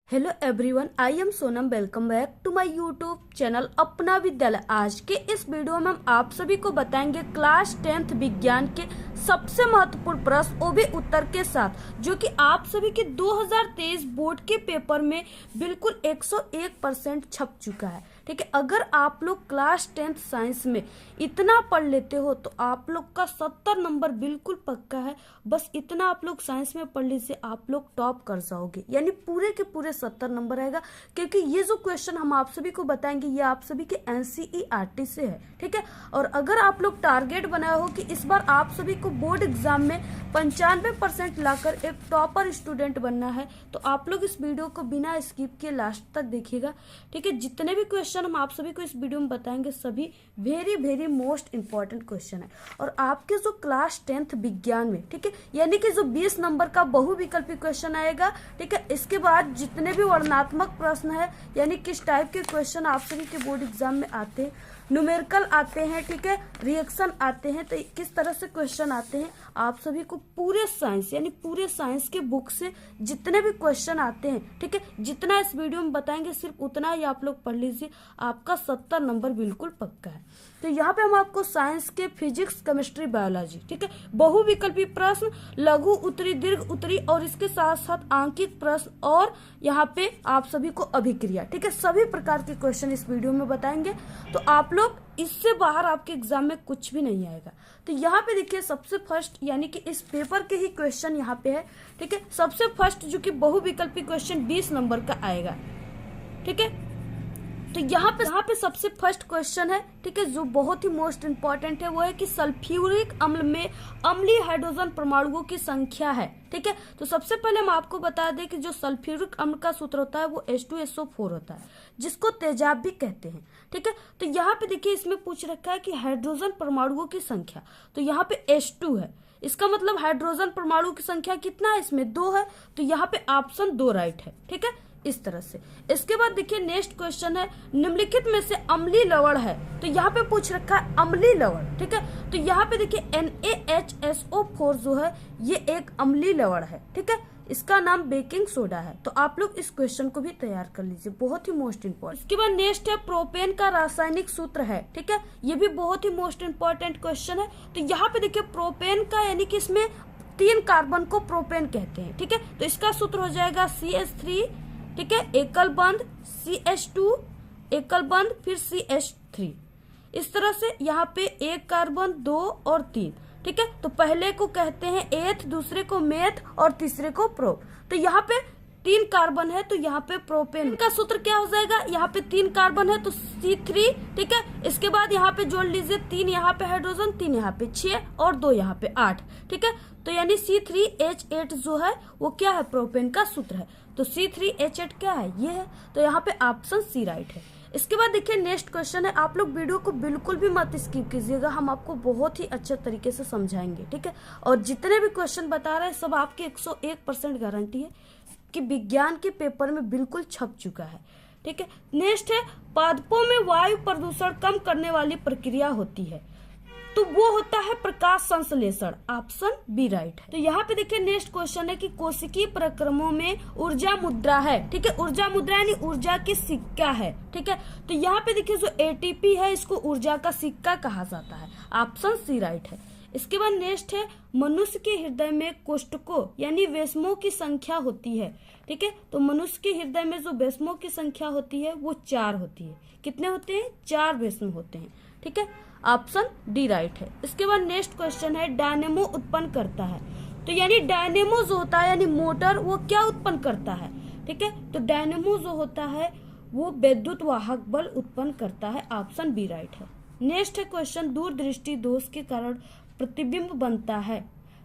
Hello everyone, I am Sonam. Welcome back to my YouTube channel अपना विद्यालय। आज के इस वीडियो में हम आप सभी को बताएंगे क्लास 10th विज्ञान के सबसे महत्वपूर्ण प्रश्न, वो भी उत्तर के साथ, जो कि आप सभी के 2023 बोर्ड के पेपर में बिल्कुल 101% छप चुका है। ठीक है, अगर आप लोग क्लास 10th साइंस में इतना पढ़ लेते हो तो आप लोग का 70 नंबर बिल्कुल पक्का है। बस इतना आप लोग साइंस में पढ़ लीजिए, आप लोग टॉप कर जाओगे, यानी पूरे के पूरे 70 नंबर आएगा। क्योंकि ये जो क्वेश्चन हम आप सभी को बताएंगे ये आप सभी के एनसीईआरटी से है। ठीक है, और अगर आप लोग टारगेट बनाए हो कि इस बार आप सभी को बोर्ड एग्जाम में 95% लाकर एक टॉपर स्टूडेंट बनना है, तो आप लोग इस वीडियो को बिना स्किप किए लास्ट तक देखिएगा। ठीक है, जितने भी क्वेश्चन हम आप सभी को इस वीडियो में बताएंगे सभी very very most important question है। और आपके जो क्लास 10th विज्ञान में, ठीक है, यानी कि जो 20 नंबर का बहुविकल्पी क्वेश्चन आएगा। ठीक है, इसके बाद जितने भी वर्णनात्मक प्रश्न है, यानी किस टाइप के क्वेश्चन आप सभी के बोर्ड एग्जाम में आते हैं, न्यूमेरिकल आते हैं, ठीक है, रिएक्शन आते हैं, तो किस तरह से क्वेश्चन आते हैं, आप सभी को पूरे साइंस यानी पूरे साइंस के बुक से जितने भी क्वेश्चन आते हैं, ठीक है, जितना इस वीडियो में बताएंगे सिर्फ उतना ही आप लोग पढ़ लीजिए, आपका 70 नंबर बिल्कुल पक्का है। तो यहाँ पे हम आपको साइंस के फिजिक्स, केमिस्ट्री, बायोलॉजी, ठीक है, बहुविकल्पी प्रश्न, लघु उत्तरी, दीर्घ उत्तरी और इसके साथ साथ आंकिक प्रश्न, और यहाँ पे आप सभी को अभिक्रिया, ठीक है, सभी प्रकार के क्वेश्चन इस वीडियो में बताएंगे। तो आप लोग इससे बाहर आपके एग्जाम में कुछ भी नहीं आएगा। तो यहाँ पे देखिए सबसे फर्स्ट, यानी कि इस पेपर के ही क्वेश्चन यहाँ पे है। ठीक है, सबसे फर्स्ट जो कि बहुविकल्पी क्वेश्चन 20 नंबर का आएगा। ठीक है, तो यहाँ पे सबसे फर्स्ट क्वेश्चन है, ठीक है, जो बहुत ही मोस्ट इंपॉर्टेंट है, वो है कि सल्फ्यूरिक अम्ल में अम्लीय हाइड्रोजन परमाणुओं की संख्या है। ठीक है, तो सबसे पहले हम आपको बता दें कि जो सल्फ्यूरिक अम्ल का सूत्र होता है वो H2SO4 होता है, जिसको तेजाब भी कहते हैं। ठीक है, तो यहाँ पे देखिए इसमें पूछ रखा है कि हाइड्रोजन परमाणुओं की संख्या, तो यहाँ पे H2 है, इसका मतलब हाइड्रोजन परमाणु की संख्या कितना है, इसमें 2 है, तो यहाँ पे ऑप्शन 2 राइट है। ठीक है, इस तरह से। इसके बाद देखिए नेक्स्ट क्वेश्चन है, निम्नलिखित में से अम्लीय लवण है, तो यहाँ पे पूछ रखा है अम्लीय लवण। ठीक है, तो यहाँ पे देखिए NaHSO4 जो है ये एक अम्लीय लवण है। ठीक है, इसका नाम बेकिंग सोडा है। तो आप लोग इस क्वेश्चन को भी तैयार कर लीजिए, बहुत ही मोस्ट इंपॉर्टेंट। इसके बाद नेक्स्ट है प्रोपेन का रासायनिक सूत्र है। ठीक है, ये भी बहुत ही मोस्ट इंपॉर्टेंट क्वेश्चन है। तो यहाँ पे देखिए प्रोपेन का, यानी कि इसमें 3 कार्बन को प्रोपेन कहते हैं। ठीक है, तो इसका सूत्र हो जाएगा CH3, ठीक है, एकल बंध, CH2 एकल बंध, फिर CH3। इस तरह से यहाँ पे एक कार्बन, 2 और 3। ठीक है, तो पहले को कहते हैं एथ, दूसरे को मेथ और तीसरे को प्रो। तो यहाँ पे 3 कार्बन है, तो यहाँ पे प्रोपेन का सूत्र क्या हो जाएगा, यहाँ पे 3 कार्बन है तो C3। ठीक है, इसके बाद यहाँ पे जोड़ लीजिए 3 यहाँ पे हाइड्रोजन, 3 यहाँ पे 6 और 2 यहाँ पे 8। ठीक है, तो यानी C3H8 जो है वो क्या है, प्रोपेन का सूत्र है। तो C3H8 क्या है, ये है, तो यहाँ पे ऑप्शन सी राइट है। इसके बाद देखिए नेक्स्ट क्वेश्चन है, आप लोग वीडियो को बिल्कुल भी मत स्किप कीजिएगा, हम आपको बहुत ही अच्छे तरीके से समझाएंगे। ठीक है, और जितने भी क्वेश्चन बता रहे हैं सब आपके 101% गारंटी है कि विज्ञान के पेपर में बिल्कुल छप चुका है। ठीक है, नेक्स्ट है पादपों में वायु प्रदूषण कम करने वाली प्रक्रिया होती है, तो वो होता है प्रकाश संश्लेषण, ऑप्शन बी राइट है। तो यहाँ पे देखिए नेक्स्ट क्वेश्चन है कि कोशिकीय प्रक्रमों में ऊर्जा मुद्रा है। ठीक है, ऊर्जा मुद्रा यानी ऊर्जा की सिक्का है। ठीक है, तो यहाँ पे देखिए जो ATP है इसको ऊर्जा का सिक्का कहा जाता है, ऑप्शन सी राइट है। इसके बाद नेक्स्ट है मनुष्य के हृदय में कोष्ठकों यानी वेस्मों की संख्या होती है। ठीक है, तो मनुष्य के हृदय में जो वेस्मों की संख्या होती है वो 4 होती है। कितने होते हैं, 4 वेस्म होते हैं। ठीक है, ऑप्शन डी राइट है। इसके बाद नेक्स्ट क्वेश्चन है डायनेमो उत्पन्न करता है, तो यानी डायनेमो जो होता है यानी मोटर, वो क्या उत्पन्न करता है। ठीक है, तो डायनेमो जो होता है वो विद्युत वाहक बल उत्पन्न करता है, ऑप्शन बी राइट है। नेक्स्ट है क्वेश्चन, दूरदृष्टि दोष के कारण प्रतिबिंब बनता है।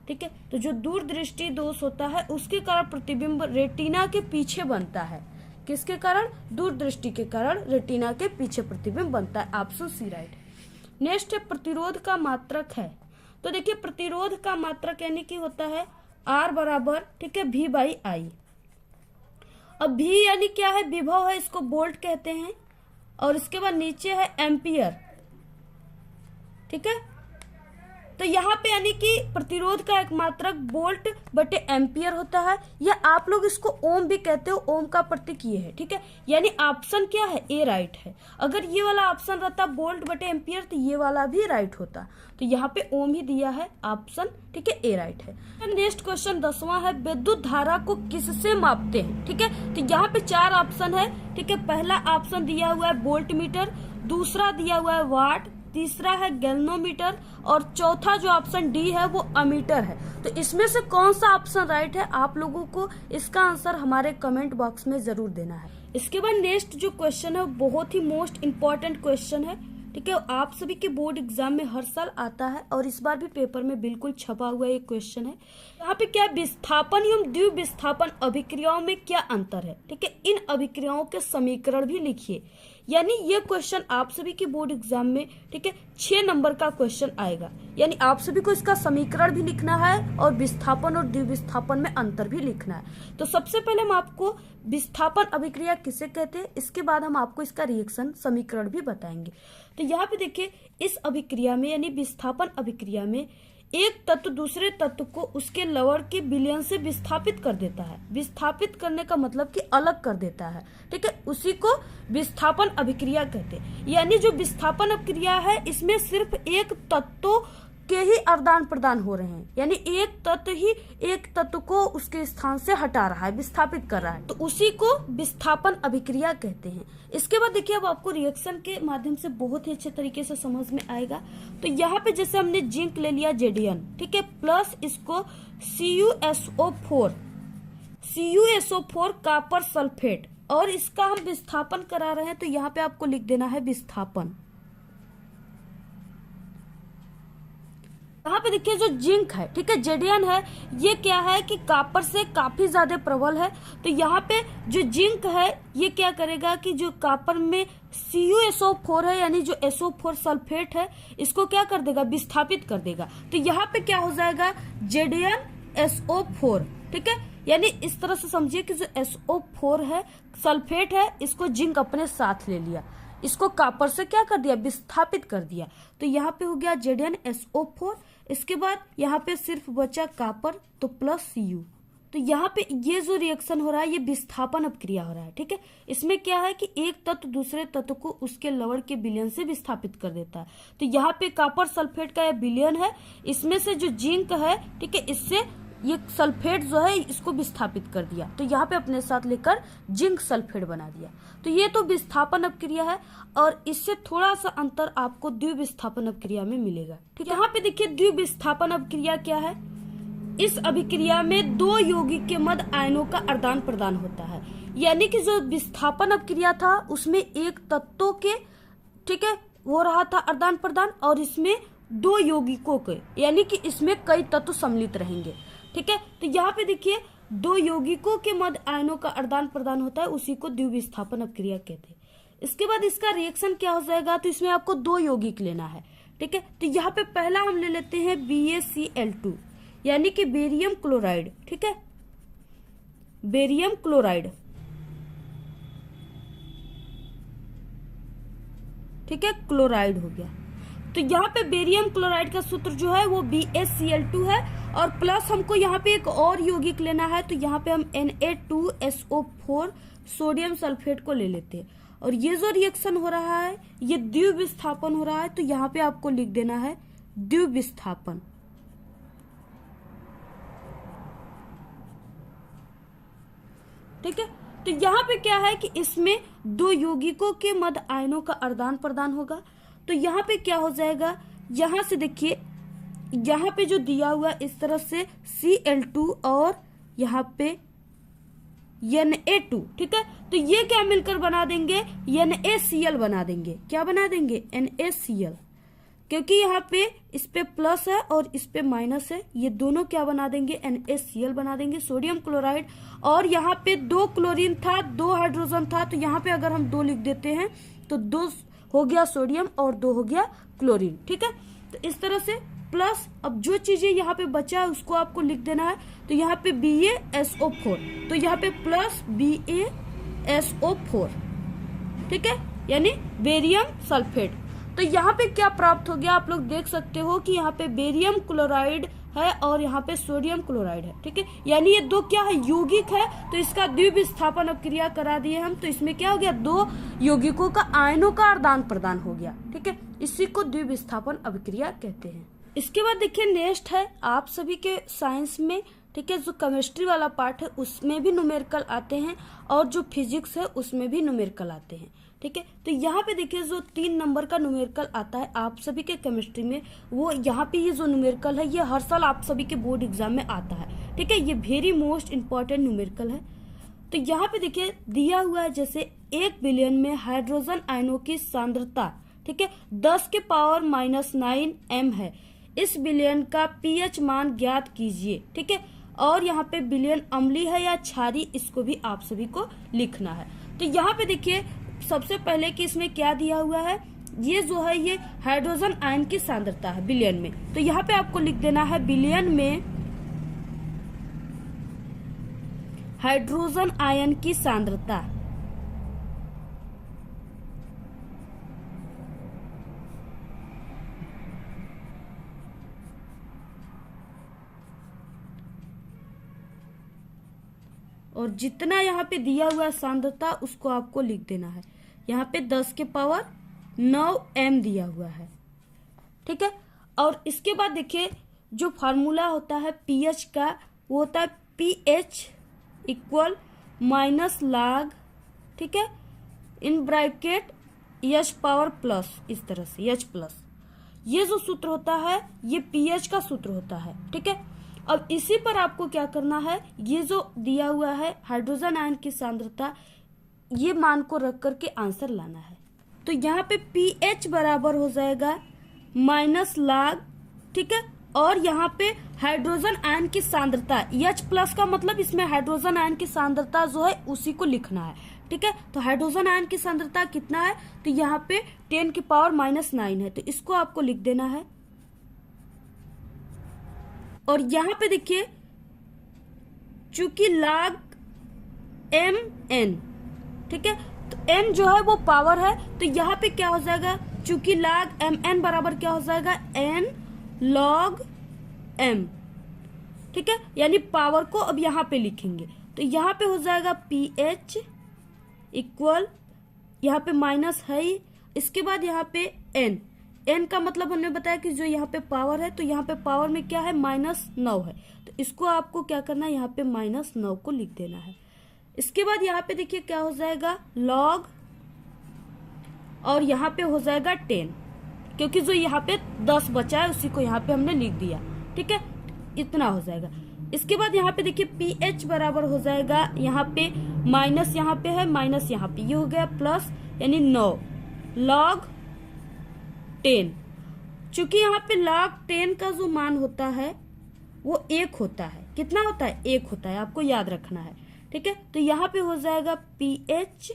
ठीक है, तो जो दूरदृष्टि दोष होता है उसके कारण प्रतिबिंब रेटिना के पीछे बनता है। किसके कारण, दूरदृष्टि के कारण रेटिना के पीछे प्रतिबिंब बनता है, ऑप्शन सी राइट है। नेक्स्ट है प्रतिरोध का मात्रक है, तो देखिए प्रतिरोध का मात्रक यानी कि होता है R बराबर, ठीक है, V/I। अब V यानी क्या है, विभव है, इसको वोल्ट कहते हैं, और इसके बाद नीचे है एम्पियर। ठीक है, तो यहाँ पे यानी कि प्रतिरोध का एक मात्रक वोल्ट बटे एम्पियर होता है, या आप लोग इसको ओम भी कहते हो, ओम का प्रतीक ये है, ठीक है। यानी ऑप्शन क्या है, ए राइट है। अगर ये वाला ऑप्शन रहता वोल्ट बटे एम्पियर तो ये वाला भी राइट होता, तो यहाँ पे ओम ही दिया है ऑप्शन, ठीक है, ए राइट है। नेक्स्ट क्वेश्चन 10वां है, विद्युत धारा को किससे मापते हैं, ठीक है। तो यहाँ पे 4 ऑप्शन है, ठीक है। पहला ऑप्शन दिया हुआ है वोल्ट मीटर, दूसरा दिया हुआ है वाट, तीसरा है गैल्वेनोमीटर और चौथा जो ऑप्शन डी है वो अमीटर है। तो इसमें से कौन सा ऑप्शन राइट है, आप लोगों को इसका आंसर हमारे कमेंट बॉक्स में जरूर देना है। इसके बाद नेक्स्ट जो क्वेश्चन है बहुत ही मोस्ट इम्पोर्टेंट क्वेश्चन है, ठीक है। आप सभी के बोर्ड एग्जाम में हर साल आता है और इस बार भी पेपर में बिल्कुल छपा हुआ एक क्वेश्चन है। यहाँ पे क्या विस्थापन एवं द्विविस्थापन अभिक्रियाओं में क्या अंतर है, ठीक है। इन अभिक्रियाओं के समीकरण भी लिखिए। यानी ये क्वेश्चन आप सभी के बोर्ड एग्जाम में, ठीक है, 6 नंबर का क्वेश्चन आएगा। यानी आप सभी को इसका समीकरण भी लिखना है और विस्थापन और द्विविस्थापन में अंतर भी लिखना है। तो सबसे पहले हम आपको विस्थापन अभिक्रिया किसे कहते हैं, इसके बाद हम आपको इसका रिएक्शन समीकरण भी बताएंगे। तो यहाँ पे देखिए, इस अभिक्रिया में यानी विस्थापन अभिक्रिया में एक तत्व दूसरे तत्व को उसके लवण के विलयन से विस्थापित कर देता है। विस्थापित करने का मतलब कि अलग कर देता है, ठीक है, उसी को विस्थापन अभिक्रिया कहते हैं। यानी जो विस्थापन अभिक्रिया है इसमें सिर्फ एक तत्व के ही आदान प्रदान हो रहे हैं, यानी एक तत्व ही एक तत्व को उसके स्थान से हटा रहा है, विस्थापित कर रहा है, तो उसी को विस्थापन अभिक्रिया कहते हैं। इसके बाद देखिए, अब आपको रिएक्शन के माध्यम से बहुत ही अच्छे तरीके से समझ में आएगा। तो यहाँ पे जैसे हमने जिंक ले लिया जेडीएन, ठीक है, प्लस इसको CuSO4 कॉपर सल्फेट, और इसका हम विस्थापन करा रहे हैं, तो यहाँ पे आपको लिख देना है विस्थापन। यहाँ पे देखिए जो जिंक है, ठीक है, जेडीएन है, ये क्या है कि कॉपर से काफी ज्यादा प्रबल है। तो यहाँ पे जो जिंक है ये क्या करेगा कि जो कॉपर में CuSO4 है यानी जो SO4 सल्फेट है इसको क्या कर देगा, विस्थापित कर देगा। तो यहाँ पे क्या हो जाएगा, JDnSO4, ठीक है। यानी इस तरह से समझिए कि जो SO4 है सल्फेट है, इसको जिंक अपने साथ ले लिया, इसको कॉपर से क्या कर दिया, विस्थापित कर दिया। तो यहाँ पे हो गया JDnSO4। इसके बाद यहाँ पे सिर्फ बचा कॉपर, तो प्लस Cu। तो यहाँ पे ये जो रिएक्शन हो रहा है ये विस्थापन अभिक्रिया हो रहा है, ठीक है। इसमें क्या है कि एक तत्व दूसरे तत्व को उसके लवण के विलयन से विस्थापित कर देता है। तो यहाँ पे कॉपर सल्फेट का यह विलयन है, इसमें से जो जिंक है, ठीक है, इससे ये सल्फेट जो है इसको विस्थापित कर दिया, तो यहाँ पे अपने साथ लेकर जिंक सल्फेट बना दिया। तो ये तो विस्थापन अभिक्रिया है, और इससे थोड़ा सा अंतर आपको द्विविस्थापन अभिक्रिया में मिलेगा, ठीक है। यहाँ पे देखिए द्विविस्थापन अभिक्रिया क्या है, इस अभिक्रिया में 2 यौगिक के मध्य आयनों का आदान प्रदान होता है। यानी कि जो विस्थापन अभिक्रिया था उसमें एक तत्वों के, ठीक है, हो रहा था आदान प्रदान, और इसमें 2 यौगिकों के, यानी कि इसमें कई तत्व सम्मिलित रहेंगे, ठीक है। तो यहाँ पे देखिए 2 यौगिकों के मध्य आयनों का आदान प्रदान होता है, उसी को द्विविस्थापन अभिक्रिया कहते हैं। इसके बाद इसका रिएक्शन क्या हो जाएगा, तो इसमें आपको 2 यौगिक लेना है, ठीक है। तो यहाँ पे पहला हम ले लेते हैं BaCl2 यानी कि बेरियम क्लोराइड, ठीक है, बेरियम क्लोराइड, ठीक है, क्लोराइड हो गया। तो यहाँ पे बेरियम क्लोराइड का सूत्र जो है वो BaCl2 है, और प्लस हमको यहाँ पे एक और यौगिक लेना है, तो यहाँ पे हम Na2SO4 सोडियम सल्फेट को ले लेते हैं। और ये जो रिएक्शन हो रहा है ये द्विविस्थापन हो रहा है, तो यहाँ पे आपको लिख देना है द्विविस्थापन, ठीक है। तो यहाँ पे क्या है कि इसमें 2 यौगिकों के मध्य आयनों का आदान प्रदान होगा। तो यहाँ पे क्या हो जाएगा, यहाँ से देखिए, यहाँ पे जो दिया हुआ इस तरह से Cl2 और यहाँ पे Na2, ठीक है। तो ये क्या मिलकर बना देंगे, NaCl बना देंगे। क्या बना देंगे, NaCl, क्योंकि यहाँ पे इस पे प्लस है और इस पे माइनस है, ये दोनों क्या बना देंगे, NaCl बना देंगे, सोडियम क्लोराइड। और यहाँ पे 2 क्लोरीन था, 2 हाइड्रोजन था, तो यहाँ पे अगर हम 2 लिख देते हैं तो 2 हो गया सोडियम और 2 हो गया क्लोरीन, ठीक है। तो इस तरह से प्लस, अब जो चीजें यहाँ पे बचा है उसको आपको लिख देना है। तो यहाँ पे BaSO4, तो यहाँ पे प्लस BaSO4, ठीक है, यानी बेरियम सल्फेट। तो यहाँ पे क्या प्राप्त हो गया, आप लोग देख सकते हो कि यहाँ पे बेरियम क्लोराइड है और यहाँ पे सोडियम क्लोराइड है। ठीक है, यानी ये दो क्या है, यौगिक है, तो इसका द्विविस्थापन अभिक्रिया करा दिए हम, तो इसमें क्या हो गया, दो यौगिकों का आयनों का आदान प्रदान हो गया। ठीक है, इसी को द्विविस्थापन अभिक्रिया कहते हैं। इसके बाद देखिए नेक्स्ट है आप सभी के साइंस में, ठीक है, जो केमिस्ट्री वाला पार्ट है उसमें भी न्यूमेरिकल आते हैं और जो फिजिक्स है उसमें भी न्यूमेरिकल आते हैं। ठीक है, तो यहाँ पे देखिए जो 3 नंबर का न्यूमेरिकल आता है आप सभी के केमिस्ट्री में, वो यहाँ पे ये जो न्यूमेरिकल है ये हर साल आप सभी के बोर्ड एग्जाम में आता है। ठीक है, ये वेरी मोस्ट इंपॉर्टेंट न्यूमेरिकल है। तो यहाँ पे देखिए दिया हुआ है जैसे 1 बिलियन में हाइड्रोजन आयनों की सांद्रता, ठीक है, 10⁻⁹ m है। इस बिलियन का पीएच मान ज्ञात कीजिए। ठीक है, और यहाँ पे बिलियन अम्लीय है या क्षारीय, इसको भी आप सभी को लिखना है। तो यहाँ पे देखिए सबसे पहले कि इसमें क्या दिया हुआ है, ये जो है ये हाइड्रोजन आयन की सांद्रता है बिलियन में, तो यहाँ पे आपको लिख देना है बिलियन में हाइड्रोजन आयन की सांद्रता। और जितना यहाँ पे दिया हुआ है सांद्रता उसको आपको लिख देना है। यहाँ पे 10⁹ m दिया हुआ है। ठीक है, और इसके बाद देखिए जो फार्मूला होता है पीएच का, वो होता है pH इक्वल -log, ठीक है, इन ब्रैकेट H⁻+, इस तरह से H+। ये जो सूत्र होता है ये पीएच का सूत्र होता है। ठीक है, अब इसी पर आपको क्या करना है, ये जो दिया हुआ है हाइड्रोजन आयन की सांद्रता, ये मान को रख करके आंसर लाना है। तो यहाँ पे pH बराबर हो जाएगा -log, ठीक है, और यहाँ पे हाइड्रोजन आयन की सांद्रता H+ का मतलब इसमें हाइड्रोजन आयन की सांद्रता जो है उसी को लिखना है। ठीक है, तो हाइड्रोजन आयन की सांद्रता कितना है, तो यहाँ पे 10⁻⁹ है, तो इसको आपको लिख देना है। और यहाँ पे देखिए चूंकि log mn, ठीक है, तो n जो है वो पावर है, तो यहाँ पे क्या हो जाएगा, चूंकि log mn बराबर क्या हो जाएगा, n log m। ठीक है, यानी पावर को अब यहाँ पे लिखेंगे, तो यहाँ पे हो जाएगा pH इक्वल, यहाँ पे माइनस है ही, इसके बाद यहाँ पे n का मतलब हमने बताया कि जो यहाँ पे पावर है, तो यहाँ पे पावर में क्या है, -9 है, तो इसको आपको क्या करना है, यहाँ पे -9 को लिख देना है। इसके बाद यहाँ पे देखिए क्या हो जाएगा log, और यहाँ पे हो जाएगा 10, क्योंकि जो यहाँ पे 10 बचा है उसी को यहाँ पे हमने लिख दिया। ठीक है, इतना हो जाएगा। इसके बाद यहाँ पे देखिए pH बराबर हो जाएगा, यहाँ पे माइनस यहाँ पे है, माइनस यहाँ पे, ये हो गया प्लस, यानी 9 log 10। चूंकि यहाँ पे log 10 का जो मान होता है वो 1 होता है, कितना होता है, 1 होता है, आपको याद रखना है। ठीक है, तो यहाँ पे हो जाएगा pH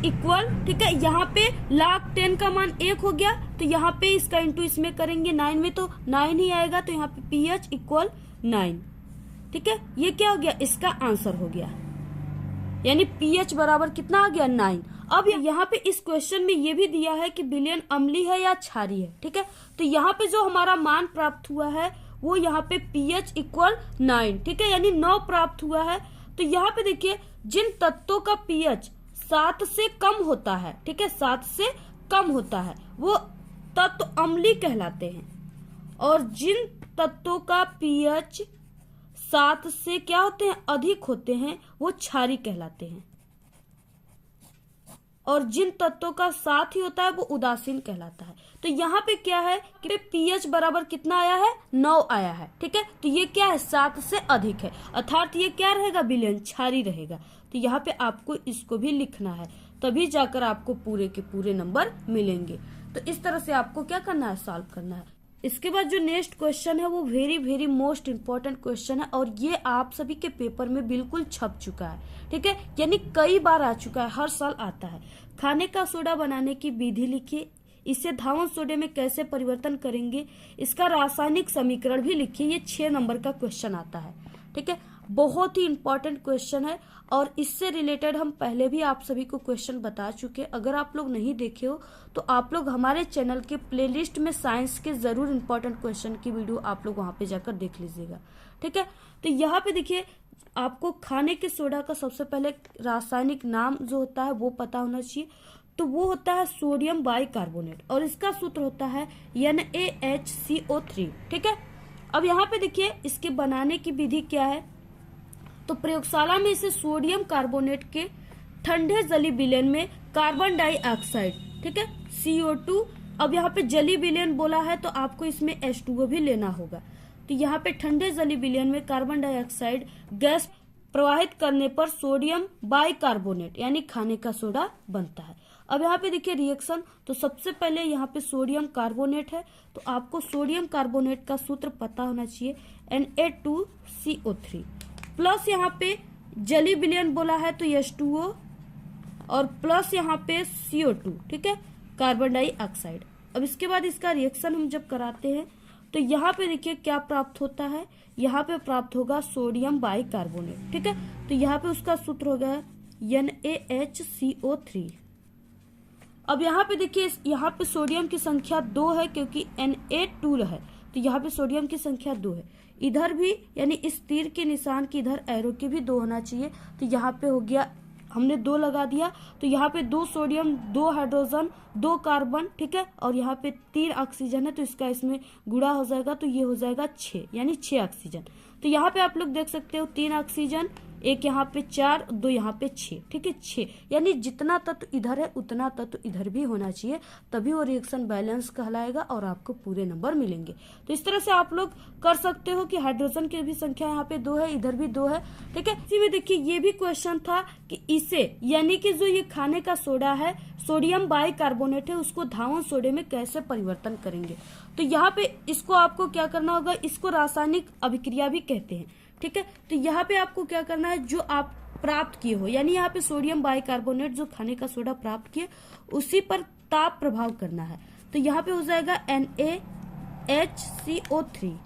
इक्वल, ठीक है, यहाँ पे log 10 का मान 1 हो गया, तो यहाँ पे इसका इंटू इसमें करेंगे 9 में, तो 9 ही आएगा, तो यहाँ पे pH इक्वल 9। ठीक है, ये क्या हो गया, इसका आंसर हो गया, यानी pH बराबर कितना आ गया, 9। अब यहाँ पे इस क्वेश्चन में ये भी दिया है कि बिलियन अम्लीय है या क्षारीय है। ठीक है, तो यहाँ पे जो हमारा मान प्राप्त हुआ है वो यहाँ पे pH इक्वल 9, ठीक है, यानी 9 प्राप्त हुआ है। तो यहाँ पे देखिए जिन तत्वों का pH 7 से कम होता है, ठीक है, 7 से कम होता है, वो तत्व अम्लीय कहलाते हैं, और जिन तत्वों का pH 7 से क्या होते हैं, अधिक होते हैं, वो क्षारीय कहलाते हैं, और जिन तत्वों का 7 ही होता है वो उदासीन कहलाता है। तो यहाँ पे क्या है कि pH बराबर कितना आया है, 9 आया है। ठीक है, तो ये क्या है, 7 से अधिक है, अर्थात ये क्या रहेगा, बिलियन, क्षारीय रहेगा। तो यहाँ पे आपको इसको भी लिखना है, तभी जाकर आपको पूरे के पूरे नंबर मिलेंगे। तो इस तरह से आपको क्या करना है, सॉल्व करना है। इसके बाद जो नेक्स्ट क्वेश्चन है वो वेरी मोस्ट इम्पोर्टेंट क्वेश्चन है, और ये आप सभी के पेपर में बिल्कुल छप चुका है। ठीक है, यानी कई बार आ चुका है, हर साल आता है। खाने का सोडा बनाने की विधि लिखिए, इसे धावन सोडे में कैसे परिवर्तन करेंगे, इसका रासायनिक समीकरण भी लिखिए। ये 6 नंबर का क्वेश्चन आता है। ठीक है, बहुत ही इंपॉर्टेंट क्वेश्चन है और इससे रिलेटेड हम पहले भी आप सभी को क्वेश्चन बता चुके हैं। अगर आप लोग नहीं देखे हो तो आप लोग हमारे चैनल के प्लेलिस्ट में साइंस के जरूर इंपॉर्टेंट क्वेश्चन की वीडियो आप लोग वहां पे जाकर देख लीजिएगा, ठीक है। तो यहाँ पे देखिए, आपको खाने के सोडा का सबसे पहले रासायनिक नाम जो होता है वो पता होना चाहिए। तो वो होता है सोडियम बाइकार्बोनेट और इसका सूत्र होता है NaHCO3, ठीक है। अब यहाँ पे देखिए इसके बनाने की विधि क्या है। तो प्रयोगशाला में इसे सोडियम कार्बोनेट के ठंडे जली विलयन में कार्बन डाइऑक्साइड, ठीक है, CO2। अब यहाँ पे जली विलयन बोला है तो आपको इसमें H2O भी लेना होगा। तो यहाँ पे ठंडे जली विलयन में कार्बन डाइऑक्साइड गैस प्रवाहित करने पर सोडियम बाइकार्बोनेट यानी खाने का सोडा बनता है। अब यहाँ पे देखिए रिएक्शन, तो सबसे पहले यहाँ पे सोडियम कार्बोनेट है तो आपको सोडियम कार्बोनेट का सूत्र पता होना चाहिए Na2CO3 प्लस यहाँ पे जली विलयन बोला है तो H2O और प्लस यहाँ पे CO2, ठीक है, कार्बन डाइऑक्साइड। अब इसके बाद इसका रिएक्शन हम जब कराते हैं तो यहाँ पे देखिए क्या प्राप्त होता है, यहाँ पे प्राप्त होगा सोडियम बाइकार्बोनेट, ठीक है। तो यहाँ पे उसका सूत्र होगा NaHCO3। अब यहाँ पे देखिए, यहाँ पे सोडियम की संख्या 2 है क्योंकि Na2 है तो यहाँ पे सोडियम की संख्या 2 है। इधर भी यानी इस तीर के निशान की इधर एरो के भी 2 होना चाहिए। तो यहाँ पे हो गया, हमने 2 लगा दिया तो यहाँ पे 2 सोडियम 2 हाइड्रोजन 2 कार्बन, ठीक है, और यहाँ पे 3 ऑक्सीजन है तो इसका इसमें गुणा हो जाएगा तो ये हो जाएगा 6 यानी 6 ऑक्सीजन। तो यहाँ पे आप लोग देख सकते हो 3 ऑक्सीजन, एक यहाँ पे 4, 2 यहाँ पे 6, ठीक है, 6 यानी जितना तत्व इधर है उतना तत्व इधर भी होना चाहिए, तभी वो रिएक्शन बैलेंस कहलाएगा और आपको पूरे नंबर मिलेंगे। तो इस तरह से आप लोग कर सकते हो कि हाइड्रोजन की भी संख्या यहाँ पे 2 है, इधर भी 2 है, ठीक है। इसी में देखिए ये भी क्वेश्चन था कि इसे यानी कि जो ये खाने का सोडा है सोडियम बाइकार्बोनेट है उसको धावन सोडे में कैसे परिवर्तन करेंगे। तो यहाँ पे इसको आपको क्या करना होगा, इसको रासायनिक अभिक्रिया भी कहते हैं, ठीक है। तो यहाँ पे आपको क्या करना है, जो आप प्राप्त किए हो यानी यहाँ पे सोडियम बाइकार्बोनेट जो खाने का सोडा प्राप्त किए उसी पर ताप प्रभाव करना है। तो यहाँ पे हो जाएगा NaHCO3,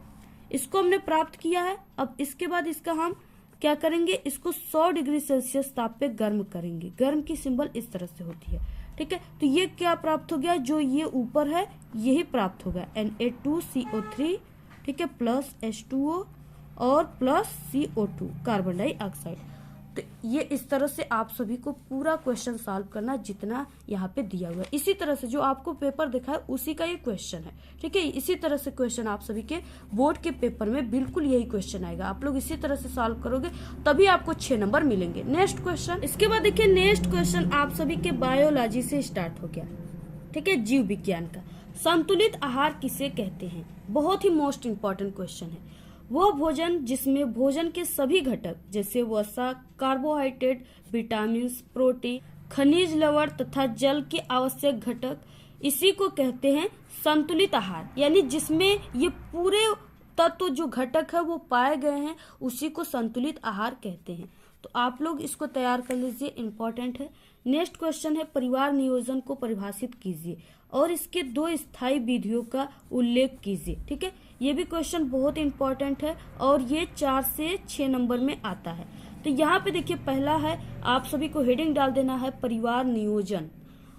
इसको हमने प्राप्त किया है। अब इसके बाद इसका हम क्या करेंगे, इसको 100 डिग्री सेल्सियस ताप पे गर्म करेंगे। गर्म की सिंबल इस तरह से होती है, ठीक है। तो ये क्या प्राप्त हो गया, जो ये ऊपर है यही प्राप्त होगा Na2CO3, ठीक है, प्लस H2O और प्लस CO2 कार्बन डाइऑक्साइड। तो ये इस तरह से आप सभी को पूरा क्वेश्चन सॉल्व करना जितना यहाँ पे दिया हुआ है। इसी तरह से जो आपको पेपर दिखा है उसी का ये क्वेश्चन है, ठीक है। इसी तरह से क्वेश्चन आप सभी के बोर्ड के पेपर में बिल्कुल यही क्वेश्चन आएगा। आप लोग इसी तरह से सॉल्व करोगे तभी आपको 6 नंबर मिलेंगे। नेक्स्ट क्वेश्चन, इसके बाद देखिए नेक्स्ट क्वेश्चन आप सभी के बायोलॉजी से स्टार्ट हो गया, ठीक है, जीव विज्ञान का। संतुलित आहार किसे कहते हैं, बहुत ही मोस्ट इंपॉर्टेंट क्वेश्चन है। वह भोजन जिसमें भोजन के सभी घटक जैसे वसा, कार्बोहाइड्रेट, विटामिन, प्रोटीन, खनिज लवण तथा जल के आवश्यक घटक, इसी को कहते हैं संतुलित आहार। यानी जिसमें ये पूरे तत्व जो घटक है वो पाए गए हैं उसी को संतुलित आहार कहते हैं। तो आप लोग इसको तैयार कर लीजिए, इंपॉर्टेंट है। नेक्स्ट क्वेश्चन है परिवार नियोजन को परिभाषित कीजिए और इसके 2 स्थायी विधियों का उल्लेख कीजिए, ठीक है। ये भी क्वेश्चन बहुत इंपॉर्टेंट है और ये 4 से 6 नंबर में आता है। तो यहाँ पे देखिए पहला है, आप सभी को हेडिंग डाल देना है परिवार नियोजन।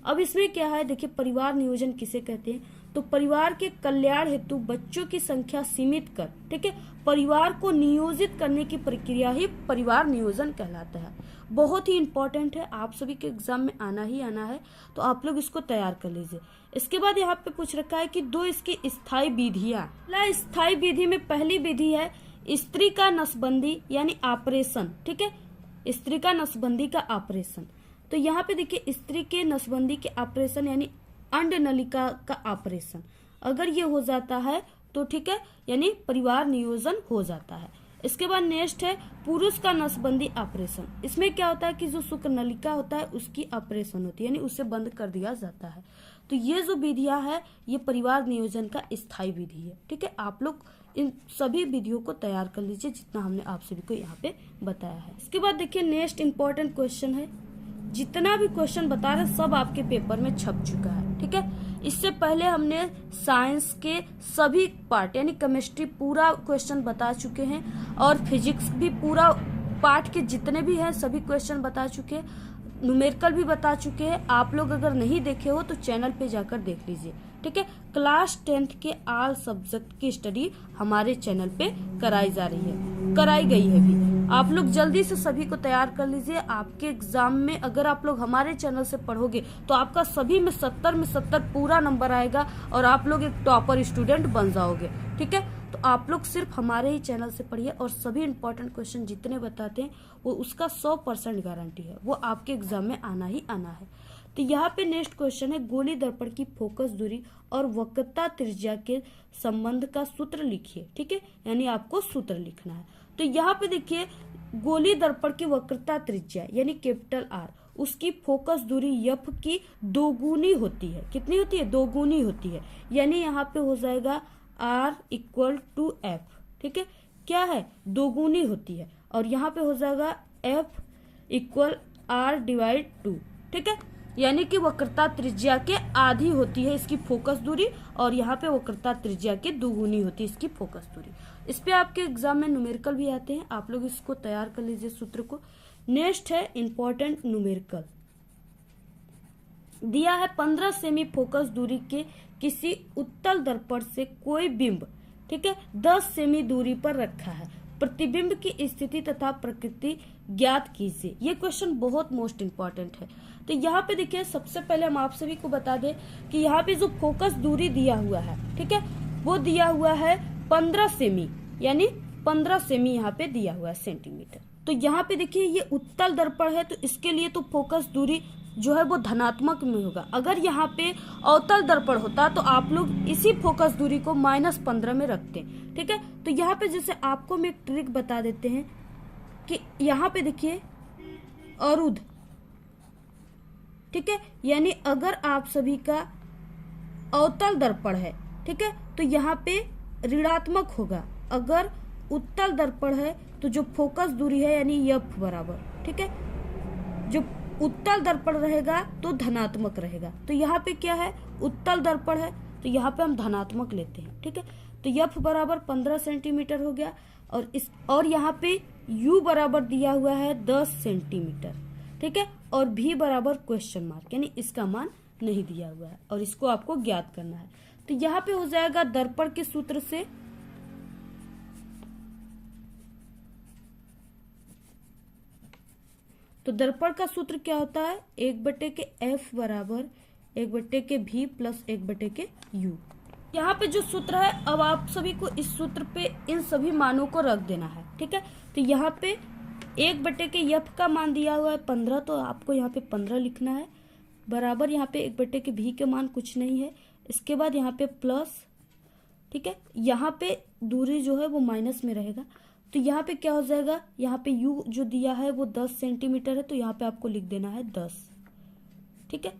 अब इसमें क्या है, देखिए परिवार नियोजन किसे कहते हैं, तो परिवार के कल्याण हेतु बच्चों की संख्या सीमित कर, ठीक है, परिवार को नियोजित करने की प्रक्रिया ही परिवार नियोजन कहलाता है। बहुत ही इंपॉर्टेंट है, आप सभी के एग्जाम में आना ही आना है, तो आप लोग इसको तैयार कर लीजिए। इसके बाद यहाँ पे पूछ रखा है कि 2 इसकी स्थायी विधियां। स्थायी विधि में पहली विधि है स्त्री का नसबंदी यानी ऑपरेशन, ठीक है, स्त्री का नसबंदी का ऑपरेशन। तो यहाँ पे देखिए स्त्री के नसबंदी के ऑपरेशन यानी अंड नलिका का ऑपरेशन, अगर ये हो जाता है तो ठीक है, यानी परिवार नियोजन हो जाता है। इसके बाद नेक्स्ट है पुरुष का नसबंदी ऑपरेशन। इसमें क्या होता है कि जो शुक्र नलिका होता है उसकी ऑपरेशन होती है, यानी उसे बंद कर दिया जाता है। तो ये जो विधियां है ये परिवार नियोजन का स्थायी विधि है, ठीक है। आप लोग इन सभी विधियों को तैयार कर लीजिए जितना हमने आप सभी को यहाँ पे बताया है। इसके बाद देखिए नेक्स्ट इंपॉर्टेंट क्वेश्चन है, जितना भी क्वेश्चन बता रहे सब आपके पेपर में छप चुका है, ठीक है। इससे पहले हमने साइंस के सभी पार्ट यानी केमिस्ट्री पूरा क्वेश्चन बता चुके हैं और फिजिक्स भी पूरा पार्ट के जितने भी हैं सभी क्वेश्चन बता चुके हैं, न्यूमेरिकल भी बता चुके हैं। आप लोग अगर नहीं देखे हो तो चैनल पे जाकर देख लीजिए, ठीक है। क्लास 10th के ऑल सब्जेक्ट की स्टडी हमारे चैनल पे कराई गई है भी। आप लोग जल्दी से सभी को तैयार कर लीजिए। आपके एग्जाम में अगर आप लोग हमारे चैनल से पढ़ोगे तो आपका सभी में 70 में 70 पूरा नंबर आएगा और आप लोग एक टॉपर स्टूडेंट बन जाओगे, ठीक है। तो आप लोग सिर्फ हमारे ही चैनल से पढ़िए और सभी इंपॉर्टेंट क्वेश्चन जितने बताते हैं वो उसका 100% गारंटी है, वो आपके एग्जाम में आना ही आना है। तो यहाँ पे नेक्स्ट क्वेश्चन है, गोली दर्पण की फोकस दूरी और वक्रता त्रिज्या के संबंध का सूत्र लिखिए, ठीक है। यानी आपको सूत्र लिखना है। तो यहाँ पे देखिए, गोली दर्पण की वक्रता त्रिज्या यानी कैपिटल आर, उसकी फोकस दूरी एफ की दोगुनी होती है। कितनी होती है? दोगुनी होती है। यानी यहाँ पे हो जाएगा R = F, ठीक है। क्या है? दोगुनी होती है। और यहाँ पे हो जाएगा F = R/2, ठीक है। यानी कि वक्रता त्रिज्या के आधी होती है इसकी फोकस दूरी और यहाँ पे वक्रता त्रिज्या के दोगुनी होती है इसकी फोकस दूरी। इस पे आपके एग्जाम में न्यूमेरिकल भी आते हैं, आप लोग इसको तैयार कर लीजिए सूत्र को। नेक्स्ट है इंपॉर्टेंट न्यूमेरिकल, दिया है 15 सेमी फोकस दूरी के किसी उत्तल दर्पण से कोई बिंब, ठीक है, 10 सेमी दूरी पर रखा है। प्रतिबिंब की स्थिति तथा प्रकृति ज्ञात कीजिए। ये क्वेश्चन बहुत मोस्ट इंपॉर्टेंट है। तो यहाँ पे देखिए, सबसे पहले हम आप सभी को बता दें कि यहाँ पे जो फोकस दूरी दिया हुआ है, ठीक है, वो दिया हुआ है 15 सेमी, यानी 15 सेमी यहाँ पे दिया हुआ है सेंटीमीटर। तो यहाँ पे देखिए, ये उत्तल दर्पण है तो इसके लिए तो फोकस दूरी जो है वो धनात्मक में होगा। अगर यहाँ पे अवतल दर्पण होता तो आप लोग इसी फोकस दूरी को -15 में रखते, ठीक है। तो यहाँ पे जैसे आपको हम एक ट्रिक बता देते हैं कि यहाँ पे देखिए अरुद्ध, ठीक है, यानी अगर आप सभी का अवतल दर्पण है, ठीक है, तो यहाँ पे ऋणात्मक होगा। अगर उत्तल दर्पण है तो जो फोकस दूरी है यानी F बराबर, ठीक है, जो उत्तल दर्पण रहेगा तो धनात्मक रहेगा। तो यहाँ पे क्या है? उत्तल दर्पण है तो यहाँ पे हम धनात्मक लेते हैं, ठीक है। तो F बराबर 15 सेंटीमीटर हो गया और यहाँ पे U बराबर दिया हुआ है 10 सेंटीमीटर, ठीक है। और V बराबर क्वेश्चन मार्क, यानी इसका मान नहीं दिया हुआ है और इसको आपको ज्ञात करना है। तो यहाँ पे हो जाएगा दर्पण के सूत्र से तो दर्पण का सूत्र क्या होता है? 1/F बराबर 1/V प्लस 1/U। यहाँ पे जो सूत्र है, अब आप सभी को इस सूत्र पे इन सभी मानों को रख देना है, ठीक है। तो यहाँ पे 1/F का मान दिया हुआ है 15, तो आपको यहाँ पे 15 लिखना है, बराबर यहाँ पे 1/V के मान कुछ नहीं है। इसके बाद यहाँ पे प्लस, ठीक है, यहाँ पे दूरी जो है वो माइनस में रहेगा। तो यहाँ पे क्या हो जाएगा? यहाँ पे U जो दिया है वो 10 सेंटीमीटर है तो यहाँ पे आपको लिख देना है 10, ठीक है।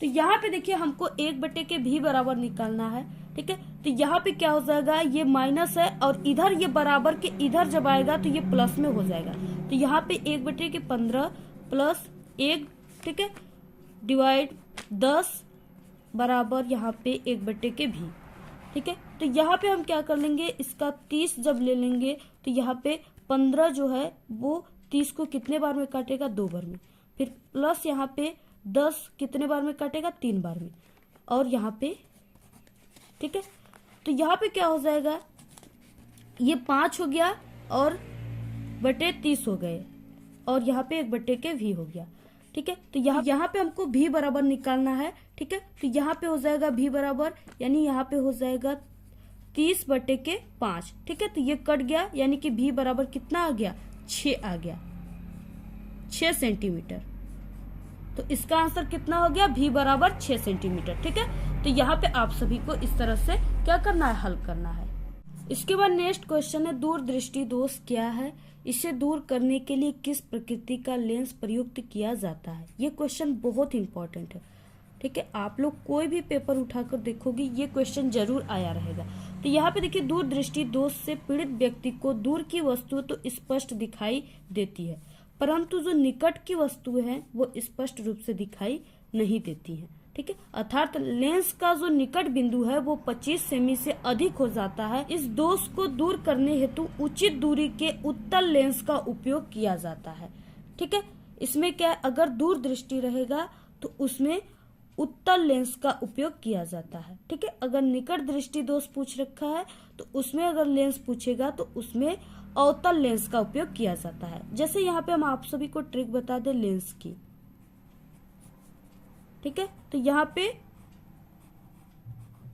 तो यहाँ पे देखिए, हमको 1/V बराबर निकालना है, ठीक है। तो यहाँ पे क्या हो जाएगा? ये माइनस है और इधर ये बराबर के इधर जब आएगा तो ये प्लस में हो जाएगा। तो यहाँ पे 1/15 प्लस 1, ठीक है, डिवाइड 10 बराबर यहाँ पे 1/V, ठीक है। तो यहाँ पे हम क्या कर लेंगे? इसका 30 जब ले लेंगे तो यहाँ पे 15 जो है वो 30 को कितने बार में काटेगा? 2 बार में। फिर प्लस यहाँ पे 10 कितने बार में काटेगा? 3 बार में। और यहाँ पे, ठीक है, तो यहाँ पे क्या हो जाएगा? ये 5 हो गया और बटे 30 हो गए और यहाँ पे 1/V हो गया, ठीक है। तो यहाँ पे हमको V बराबर निकालना है, ठीक है। तो यहाँ पे हो जाएगा V बराबर, यानी यहाँ पे हो जाएगा 30/5, ठीक है। तो ये कट गया, यानी कि V बराबर कितना आ गया? 6 आ गया, 6 सेंटीमीटर। तो इसका आंसर कितना हो गया? V बराबर 6 सेंटीमीटर, ठीक है। तो यहाँ पे आप सभी को इस तरह से क्या करना है? हल करना है। इसके बाद नेक्स्ट क्वेश्चन है, दूरदृष्टि दोष क्या है? इसे दूर करने के लिए किस प्रकृति का लेंस प्रयुक्त किया जाता है? ये क्वेश्चन बहुत इंपॉर्टेंट है, ठीक है। आप लोग कोई भी पेपर उठाकर देखोगे ये क्वेश्चन जरूर आया रहेगा। तो यहाँ पे देखिए, दूरदृष्टि दोष से पीड़ित व्यक्ति को दूर की वस्तु तो स्पष्ट दिखाई देती है, परंतु जो निकट की वस्तु है वो स्पष्ट रूप से दिखाई नहीं देती है, ठीक है, अर्थात लेंस का जो निकट बिंदु है वो 25 सेमी से अधिक हो जाता है। इस दोष को दूर करने हेतु उचित दूरी के उत्तल लेंस का उपयोग किया जाता है। ठीक है, इसमें क्या है, अगर दूर दृष्टि रहेगा तो उसमें उत्तल लेंस का उपयोग किया जाता है। ठीक है, अगर निकट दृष्टि दोष पूछ रखा है तो उसमें अगर लेंस पूछेगा तो उसमें अवतल लेंस का उपयोग किया जाता है। जैसे यहाँ पे हम आप सभी को ट्रिक बता दें लेंस की। ठीक है, तो यहाँ पे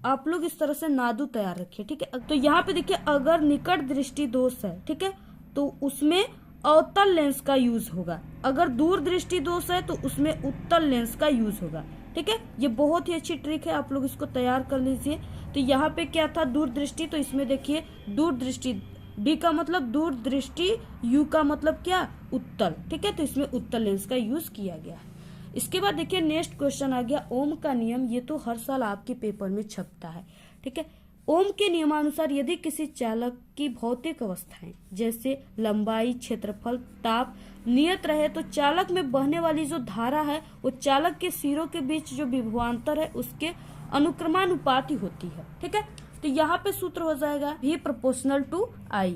आप लोग इस तरह से नादू तैयार रखिए। ठीक है, तो यहाँ पे देखिए अगर निकट दृष्टि दोष है, ठीक है, तो उसमें अवतल लेंस का यूज होगा। अगर दूर दृष्टि दोष है तो उसमें उत्तल लेंस का यूज होगा। ठीक है, ये बहुत ही अच्छी ट्रिक है, आप लोग इसको तैयार कर लीजिए। तो यहाँ पे क्या था, दूर दृष्टि, तो इसमें देखिए दूर दृष्टि, डी का मतलब दूर दृष्टि, यू का मतलब क्या, उत्तल। ठीक है, तो इसमें उत्तल लेंस का यूज किया गया है। इसके बाद देखिए नेक्स्ट क्वेश्चन आ गया ओम का नियम। ये तो हर साल आपके पेपर में छपता है। ठीक है, ओम के नियमानुसार यदि किसी चालक की भौतिक अवस्थाएं जैसे लंबाई, क्षेत्रफल, ताप नियत रहे तो चालक में बहने वाली जो धारा है वो चालक के सिरों के बीच जो विभवांतर है उसके अनुक्रमानुपाती होती है। ठीक है, तो यहाँ पे सूत्र हो जाएगा V प्रोपोर्शनल टू I।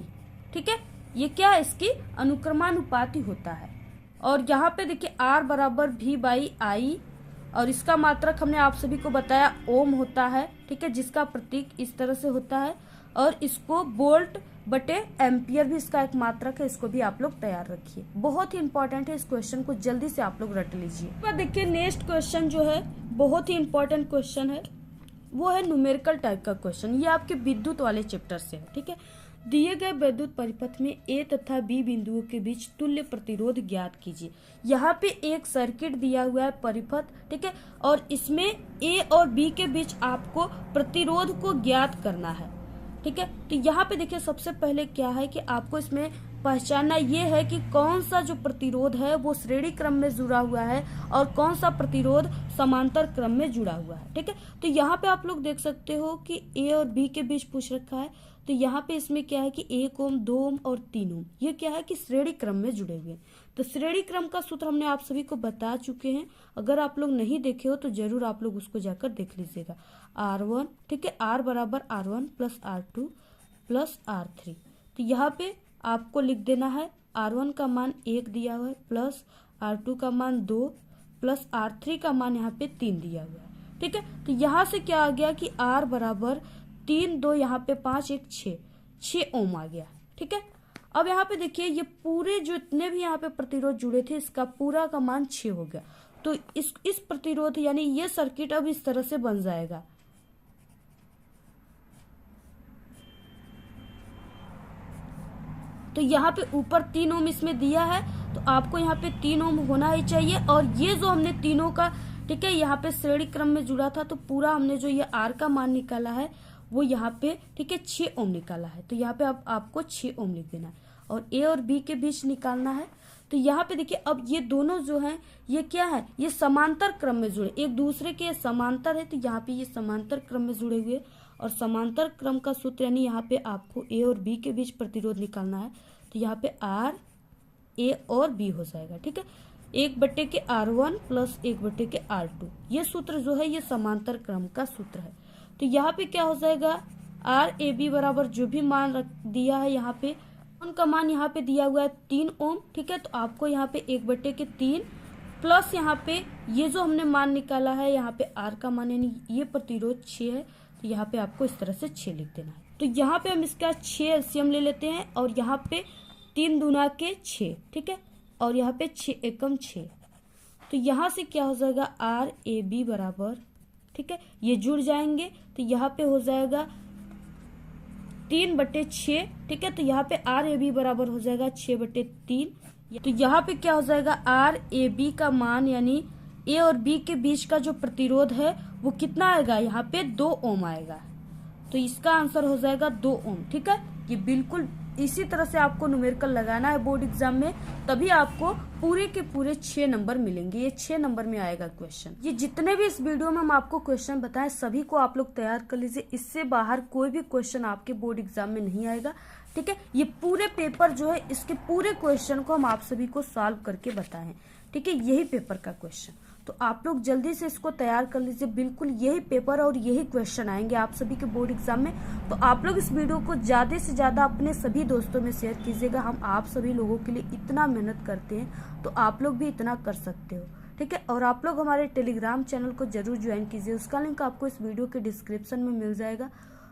ठीक है, ये क्या है, इसकी अनुक्रमानुपाती होता है। और यहाँ पे देखिए R बराबर V बाई I, और इसका मात्रक हमने आप सभी को बताया ओम होता है। ठीक है, जिसका प्रतीक इस तरह से होता है, और इसको वोल्ट बटे एम्पियर भी इसका एक मात्रक है। इसको भी आप लोग तैयार रखिए, बहुत ही इंपॉर्टेंट है। इस क्वेश्चन को जल्दी से आप लोग रट लीजिए। देखिए नेक्स्ट क्वेश्चन जो है बहुत ही इंपॉर्टेंट क्वेश्चन है, वो है न्यूमेरिकल टाइप का क्वेश्चन। ये आपके विद्युत वाले चैप्टर से है। ठीक है, दिए गए विद्युत परिपथ में ए तथा बी बिंदुओं के बीच तुल्य प्रतिरोध ज्ञात कीजिए। यहाँ पे एक सर्किट दिया हुआ है परिपथ। ठीक है, और इसमें ए और बी के बीच आपको प्रतिरोध को ज्ञात करना है। ठीक है, तो यहाँ पे देखिए सबसे पहले क्या है कि आपको इसमें पहचानना ये है कि कौन सा जो प्रतिरोध है वो श्रेणी क्रम में जुड़ा हुआ है और कौन सा प्रतिरोध समांतर क्रम में जुड़ा हुआ है। ठीक है, तो यहाँ पे आप लोग देख सकते हो कि ए और बी के बीच पूछ रखा है। तो यहाँ पे इसमें क्या है कि 1 ओम, 2 ओम और 3 ओम, ये क्या है कि श्रेणी क्रम में जुड़े हुए हैं। तो श्रेणी क्रम का सूत्र हमने आप सभी को बता चुके हैं। अगर आप लोग नहीं देखे हो तो जरूर आप लोग उसको जाकर देख लीजिएगा। R1, ठीक है, R बराबर R1 plus R2 plus R3। तो यहाँ पे आपको लिख देना है R1 का मान 1 दिया हुआ है, प्लस R2 का मान 2 प्लस R3 का मान यहाँ पे 3 दिया हुआ है। ठीक है, तो यहाँ से क्या आ गया कि R बराबर 3, 2 यहाँ पे 5, 1 6 ओम आ गया। ठीक है, अब यहाँ पे देखिए ये पूरे जो इतने भी यहाँ पे प्रतिरोध जुड़े थे इसका पूरा का मान 6 हो गया। तो इस प्रतिरोध यानी ये सर्किट अब इस तरह से बन जाएगा। तो यहाँ पे ऊपर 3 ओम इसमें दिया है, तो आपको यहाँ पे 3 ओम होना ही चाहिए। और ये जो हमने तीनों का, ठीक है, यहाँ पे श्रेणी क्रम में जुड़ा था, तो पूरा हमने जो ये R का मान निकाला है वो यहाँ पे, ठीक है, 6 ओम निकाला है। तो यहाँ पे आपको 6 ओम लिख देना है और A और B के बीच निकालना है। तो यहाँ पे देखिए अब ये दोनों जो हैं ये क्या है, ये समांतर क्रम में जुड़े, एक दूसरे के समांतर है। तो यहाँ पे ये समांतर क्रम में जुड़े हुए, और समांतर क्रम का सूत्र यानी यहाँ पे आपको A और B के बीच प्रतिरोध निकालना है। तो यहाँ पे R, A और B हो जाएगा। ठीक है, 1/के R1 प्लस 1/के R2, ये सूत्र जो है ये समांतर क्रम का सूत्र है। तो यहाँ पे क्या हो जाएगा, RAB बराबर जो भी मान दिया है यहाँ पे, उनका मान यहाँ पे दिया हुआ है 3 ओम। ठीक है, तो आपको यहाँ पे 1/3 प्लस यहाँ पे ये जो हमने मान निकाला है यहाँ पे R का मान यानी ये प्रतिरोध 6 है। तो यहाँ पे आपको इस तरह से 6 लिख देना है। तो यहाँ पे हम इसका 6 एलसीएम ले लेते हैं, और यहाँ पे 3 दूना के 6, ठीक है, और यहाँ पे 6 एकम 6। तो यहाँ से क्या हो जाएगा, RAB बराबर, ठीक है, ये जुड़ जाएंगे। तो यहाँ पे हो जाएगा 3/6। ठीक है, तो यहाँ पे RAB बराबर हो जाएगा 6/3। तो यहाँ पे क्या हो जाएगा, RAB का मान यानी A और B के बीच का जो प्रतिरोध है वो कितना आएगा, यहाँ पे 2 ओम आएगा। तो इसका आंसर हो जाएगा 2 ओम। ठीक है, ये बिल्कुल इसी तरह से आपको न्यूमेरिकल लगाना है बोर्ड एग्जाम में, तभी आपको पूरे के पूरे 6 नंबर मिलेंगे। ये 6 नंबर में आएगा क्वेश्चन। ये जितने भी इस वीडियो में हम आपको क्वेश्चन बताएं सभी को आप लोग तैयार कर लीजिए, इससे बाहर कोई भी क्वेश्चन आपके बोर्ड एग्जाम में नहीं आएगा। ठीक है, ये पूरे पेपर जो है इसके पूरे क्वेश्चन को हम आप सभी को सॉल्व करके बताएं। ठीक है, यही पेपर का क्वेश्चन। तो आप लोग जल्दी से इसको तैयार कर लीजिए, बिल्कुल यही पेपर और यही क्वेश्चन आएंगे आप सभी के बोर्ड एग्जाम में। तो आप लोग इस वीडियो को ज्यादा से ज्यादा अपने सभी दोस्तों में शेयर कीजिएगा। हम आप सभी लोगों के लिए इतना मेहनत करते हैं, तो आप लोग भी इतना कर सकते हो, ठीक है। और आप लोग हमारे टेलीग्राम चैनल को जरूर ज्वाइन कीजिए, उसका लिंक आपको इस वीडियो के डिस्क्रिप्शन में मिल जाएगा।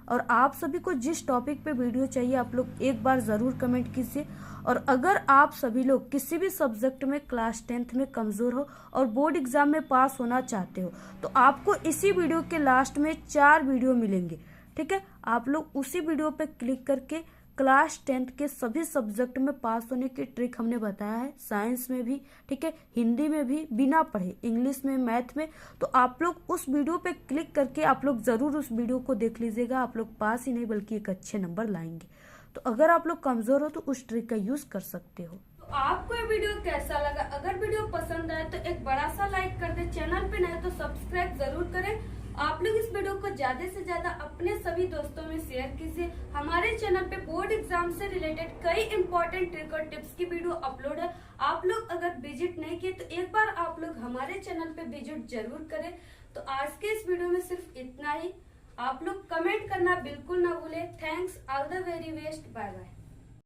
और आप सभी को जिस टॉपिक पे वीडियो चाहिए आप लोग एक बार जरूर कमेंट कीजिए। और अगर आप सभी लोग किसी भी सब्जेक्ट में क्लास 10th में कमजोर हो और बोर्ड एग्जाम में पास होना चाहते हो, तो आपको इसी वीडियो के लास्ट में 4 वीडियो मिलेंगे, ठीक है। आप लोग उसी वीडियो पे क्लिक करके क्लास 10th के सभी सब्जेक्ट में पास होने की ट्रिक हमने बताया है, साइंस में भी, ठीक है, हिंदी में भी बिना पढ़े, इंग्लिश में, मैथ में। तो आप लोग उस वीडियो पे क्लिक करके आप लोग जरूर उस वीडियो को देख लीजिएगा। आप लोग पास ही नहीं बल्कि एक अच्छे नंबर लाएंगे। तो अगर आप लोग कमजोर हो तो उस ट्रिक का यूज कर सकते हो। तो आपको ये वीडियो कैसा लगा? अगर वीडियो पसंद आए तो एक बड़ा सा लाइक कर दे, चैनल पे नए तो सब्सक्राइब जरूर करें। आप लोग इस वीडियो को ज्यादा से ज्यादा अपने सभी दोस्तों में शेयर कीजिए। हमारे चैनल पे बोर्ड एग्जाम से रिलेटेड कई इंपॉर्टेंट ट्रिक और टिप्स की वीडियो अपलोड है। आप लोग अगर विजिट नहीं किए तो एक बार आप लोग हमारे चैनल पे विजिट जरूर करें। तो आज के इस वीडियो में सिर्फ इतना ही। आप लोग कमेंट करना बिल्कुल ना भूले। Thanks, all the very best, bye bye.